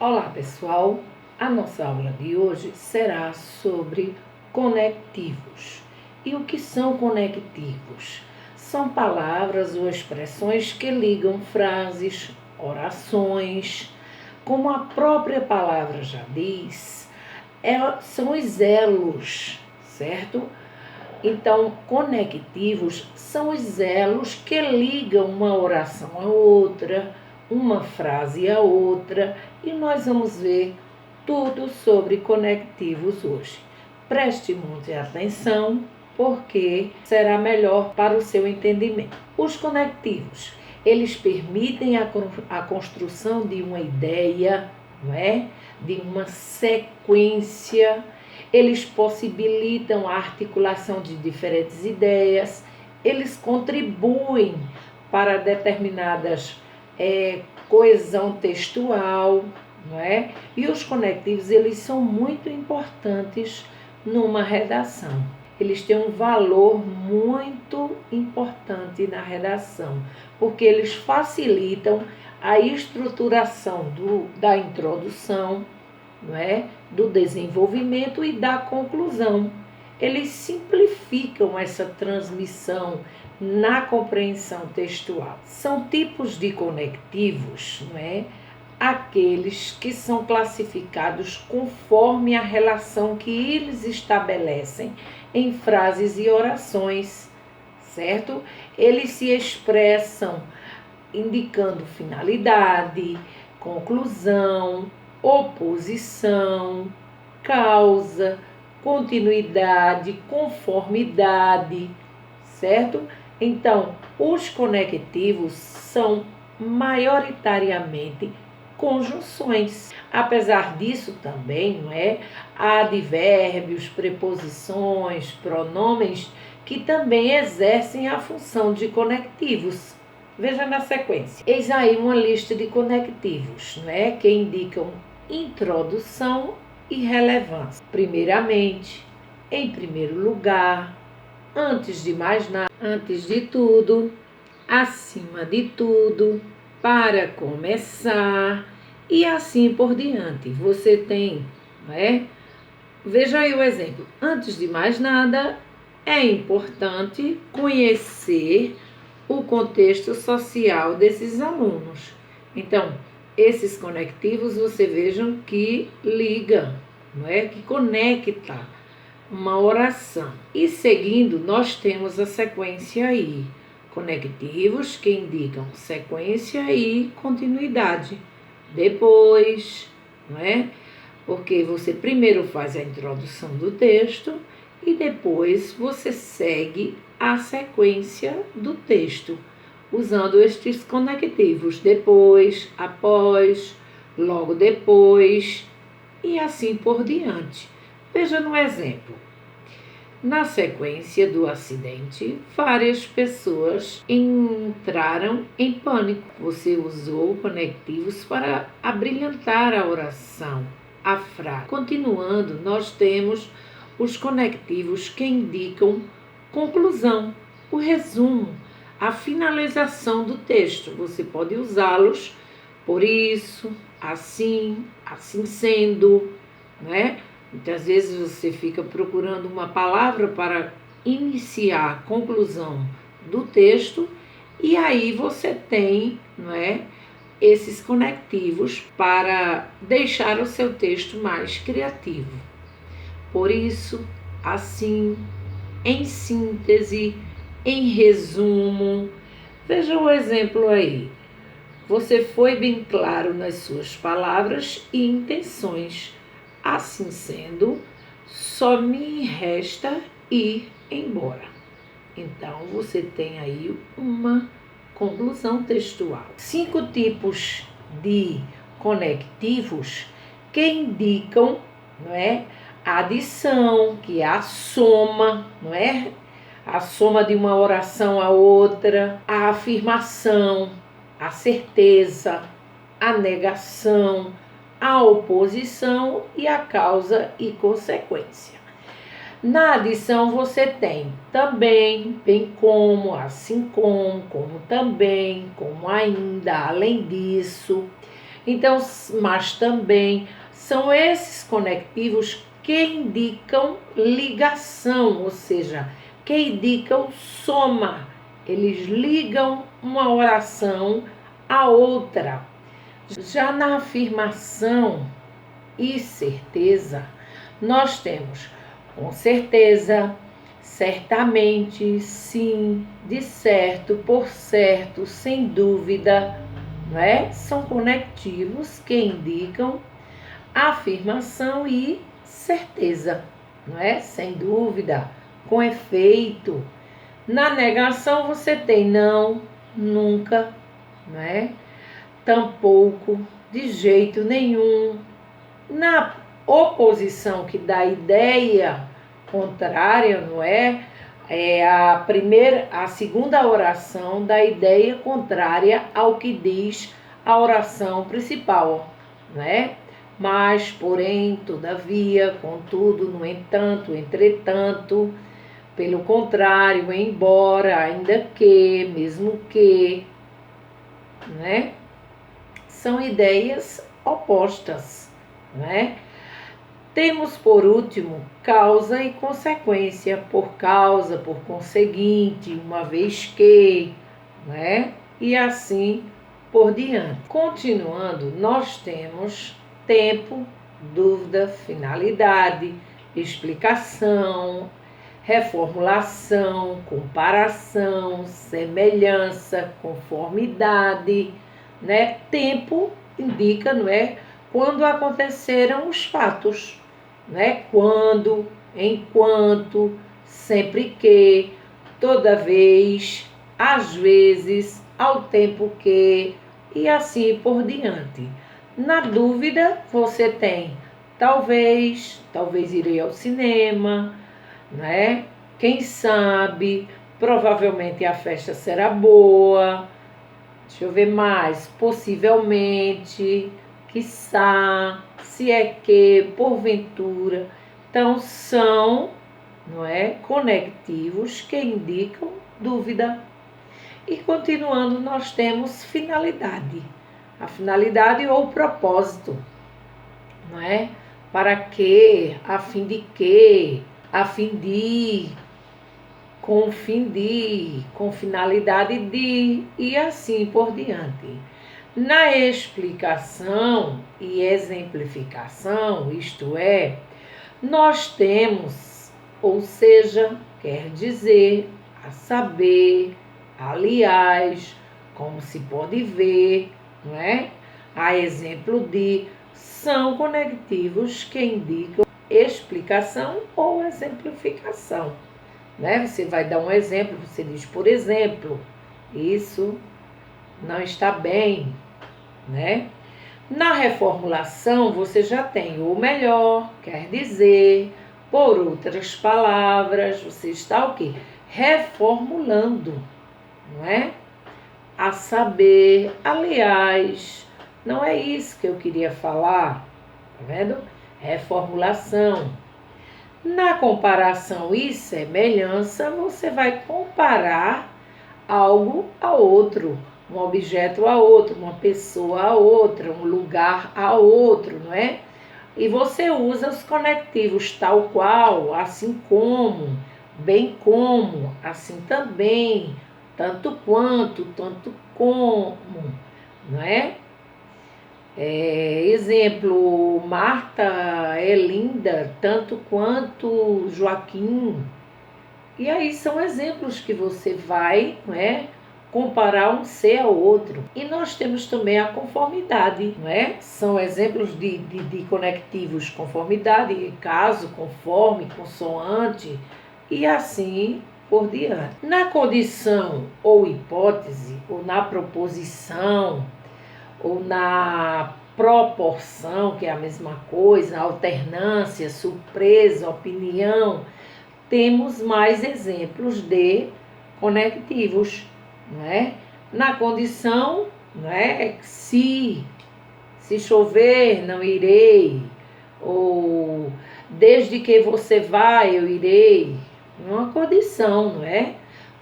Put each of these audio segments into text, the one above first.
Olá pessoal, a nossa aula de hoje será sobre conectivos. E o que são conectivos? São palavras ou expressões que ligam frases, orações. Como a própria palavra já diz, são os elos, certo? Então, conectivos são os elos que ligam uma oração a outra, uma frase a outra, e nós vamos ver tudo sobre conectivos hoje. Preste muita atenção, porque será melhor para o seu entendimento. Os conectivos, eles permitem a construção de uma ideia, não é? De uma sequência. Eles possibilitam a articulação de diferentes ideias, eles contribuem para determinadas coesão textual, não é? E os conectivos, eles são muito importantes numa redação. Eles têm um valor muito importante na redação, porque eles facilitam a estruturação da introdução, não é? Do desenvolvimento e da conclusão. Eles simplificam essa transmissão na compreensão textual. São tipos de conectivos, não é? Aqueles que são classificados conforme a relação que eles estabelecem em frases e orações, certo? Eles se expressam indicando finalidade, conclusão, oposição, causa, continuidade, conformidade, certo? Então, os conectivos são maioritariamente conjunções. Apesar disso também, não é? Há advérbios, preposições, pronomes que também exercem a função de conectivos. Veja na sequência. Eis aí uma lista de conectivos, né, que indicam introdução e relevância. Primeiramente, em primeiro lugar, antes de mais nada, antes de tudo, acima de tudo, para começar e assim por diante. Você tem, não é? Veja aí o exemplo. Antes de mais nada, é importante conhecer o contexto social desses alunos. Então, esses conectivos, você vejam que liga, não é? Que conecta uma oração. E seguindo, nós temos a sequência aí. Conectivos que indicam sequência e continuidade. Depois, não é? Porque você primeiro faz a introdução do texto e depois você segue a sequência do texto, usando estes conectivos, depois, após, logo depois e assim por diante. Veja no exemplo. Na sequência do acidente, várias pessoas entraram em pânico. Você usou conectivos para abrilhantar a oração, a frase. Continuando, nós temos os conectivos que indicam conclusão, o resumo, a finalização do texto. Você pode usá-los por isso, assim sendo, né? Muitas vezes você fica procurando uma palavra para iniciar a conclusão do texto e aí você tem, não é, esses conectivos para deixar o seu texto mais criativo. Por isso, assim, em síntese, em resumo, veja o exemplo aí. Você foi bem claro nas suas palavras e intenções. Assim sendo, só me resta ir embora. Então, você tem aí uma conclusão textual. 5 tipos de conectivos que indicam, não é, a adição, que é a soma, não é? A soma de uma oração a outra, a afirmação, a certeza, a negação, a oposição e a causa e consequência. Na adição você tem também, bem como, assim como também, como ainda, além disso. Então, mas também são esses conectivos que indicam ligação, ou seja, que indicam soma. Eles ligam uma oração à outra. Já na afirmação e certeza, nós temos com certeza, certamente, sim, de certo, por certo, sem dúvida, não é? São conectivos que indicam afirmação e certeza, não é? Sem dúvida, com efeito. Na negação você tem não, nunca, não é? Tampouco, de jeito nenhum. Na oposição, que dá ideia contrária, não é? É a segunda oração dá ideia contrária ao que diz a oração principal, não é? Mas, porém, todavia, contudo, no entanto, entretanto, pelo contrário, embora, ainda que, mesmo que, não é? São ideias opostas, não é? Temos, por último, causa e consequência, por causa, por conseguinte, uma vez que, né? E assim por diante. Continuando, nós temos tempo, dúvida, finalidade, explicação, reformulação, comparação, semelhança, conformidade, né? Tempo indica, não é? Quando aconteceram os fatos, né? Quando, enquanto, sempre que, toda vez, às vezes, ao tempo que, e assim por diante. Na dúvida, você tem talvez irei ao cinema, né? Quem sabe, provavelmente a festa será boa. Deixa eu ver mais, possivelmente, quiçá, se é que, porventura. Então, são, não é, conectivos que indicam dúvida. E continuando, nós temos finalidade. A finalidade ou propósito, não é? Para que, a fim de que, a fim de, com fim de, com finalidade de, e assim por diante. Na explicação e exemplificação, isto é, nós temos, ou seja, quer dizer, a saber, aliás, como se pode ver, não é? A exemplo de, são conectivos que indicam explicação ou exemplificação, né? Você vai dar um exemplo, você diz, por exemplo, isso não está bem, né? Na reformulação, você já tem o melhor, quer dizer, por outras palavras, você está o quê? Reformulando, não é? A saber, aliás, não é isso que eu queria falar, tá vendo? Reformulação. Na comparação e semelhança, você vai comparar algo a outro, um objeto a outro, uma pessoa a outra, um lugar a outro, não é? E você usa os conectivos tal qual, assim como, bem como, assim também, tanto quanto, tanto como, não é? Exemplo, Marta é linda, tanto quanto Joaquim. E aí são exemplos que você vai, não é, comparar um ser ao outro. E nós temos também a conformidade, não é? São exemplos de conectivos conformidade, caso, conforme, consoante e assim por diante. Na condição ou hipótese, ou na proposição, ou na proporção, que é a mesma coisa, alternância, surpresa, opinião, temos mais exemplos de conectivos, não é? Na condição, não é? Se chover, não irei, ou desde que você vai, eu irei. Uma condição, não é?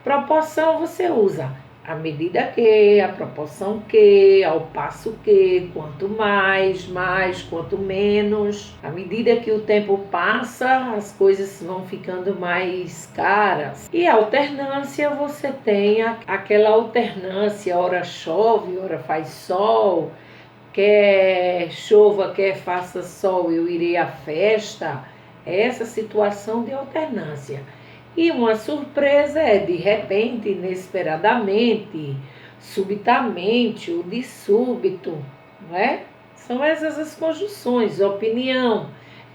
Proporção você usa À medida que, à proporção que, ao passo que, quanto mais, quanto menos. À medida que o tempo passa, as coisas vão ficando mais caras. E a alternância, você tem aquela alternância, ora chove, ora faz sol, quer chova, quer faça sol, eu irei à festa. Essa situação de alternância. E uma surpresa é de repente, inesperadamente, subitamente, ou de súbito, não é? São essas as conjunções, opinião.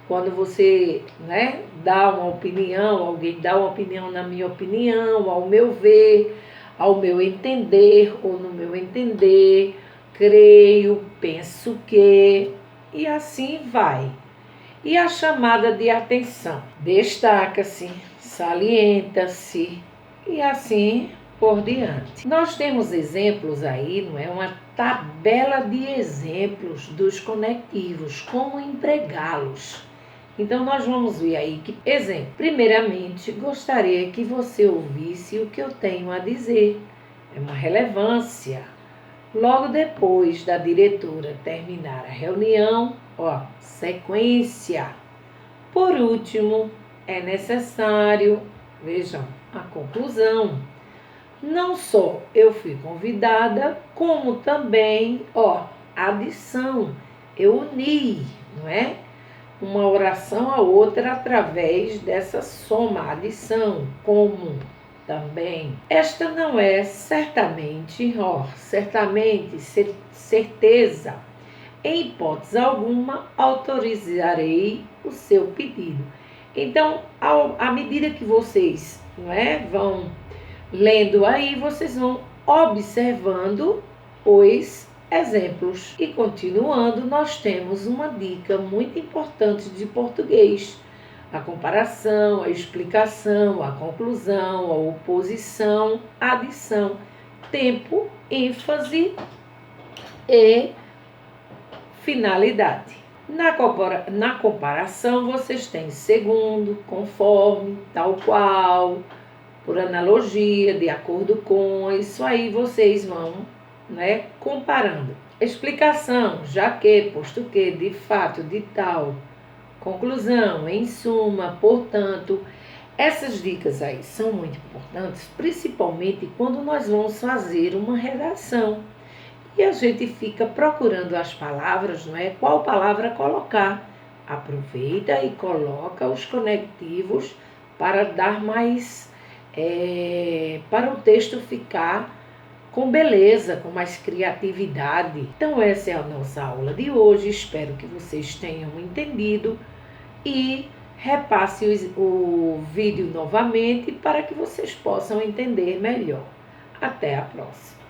Quando você, né, dá uma opinião, alguém dá uma opinião na minha opinião, ao meu ver, ao meu entender ou no meu entender, creio, penso que, e assim vai. E a chamada de atenção? Destaca-se, salienta-se e assim por diante. Nós temos exemplos aí, não é? Uma tabela de exemplos dos conectivos, como empregá-los. Então nós vamos ver aí que, exemplo, primeiramente gostaria que você ouvisse o que eu tenho a dizer. É uma relevância. Logo depois da diretora terminar a reunião, sequência. Por último, é necessário, vejam, a conclusão. Não só eu fui convidada, como também, adição. Eu uni, não é? Uma oração a outra através dessa soma, adição, como também. Esta não é certamente, certeza. Em hipótese alguma, autorizarei o seu pedido. Então, à medida que vocês, não é, vão lendo aí, vocês vão observando os exemplos. E continuando, nós temos uma dica muito importante de português. A comparação, a explicação, a conclusão, a oposição, a adição, tempo, ênfase e finalidade. Na comparação, vocês têm segundo, conforme, tal qual, por analogia, de acordo com, isso aí vocês vão, né, comparando. Explicação, já que, posto que, de fato, de tal. Conclusão, em suma, portanto. Essas dicas aí são muito importantes, principalmente quando nós vamos fazer uma redação. E a gente fica procurando as palavras, não é? Qual palavra colocar. Aproveita e coloca os conectivos para dar mais, para o texto ficar com beleza, com mais criatividade. Então essa é a nossa aula de hoje, espero que vocês tenham entendido e repasse o vídeo novamente para que vocês possam entender melhor. Até a próxima.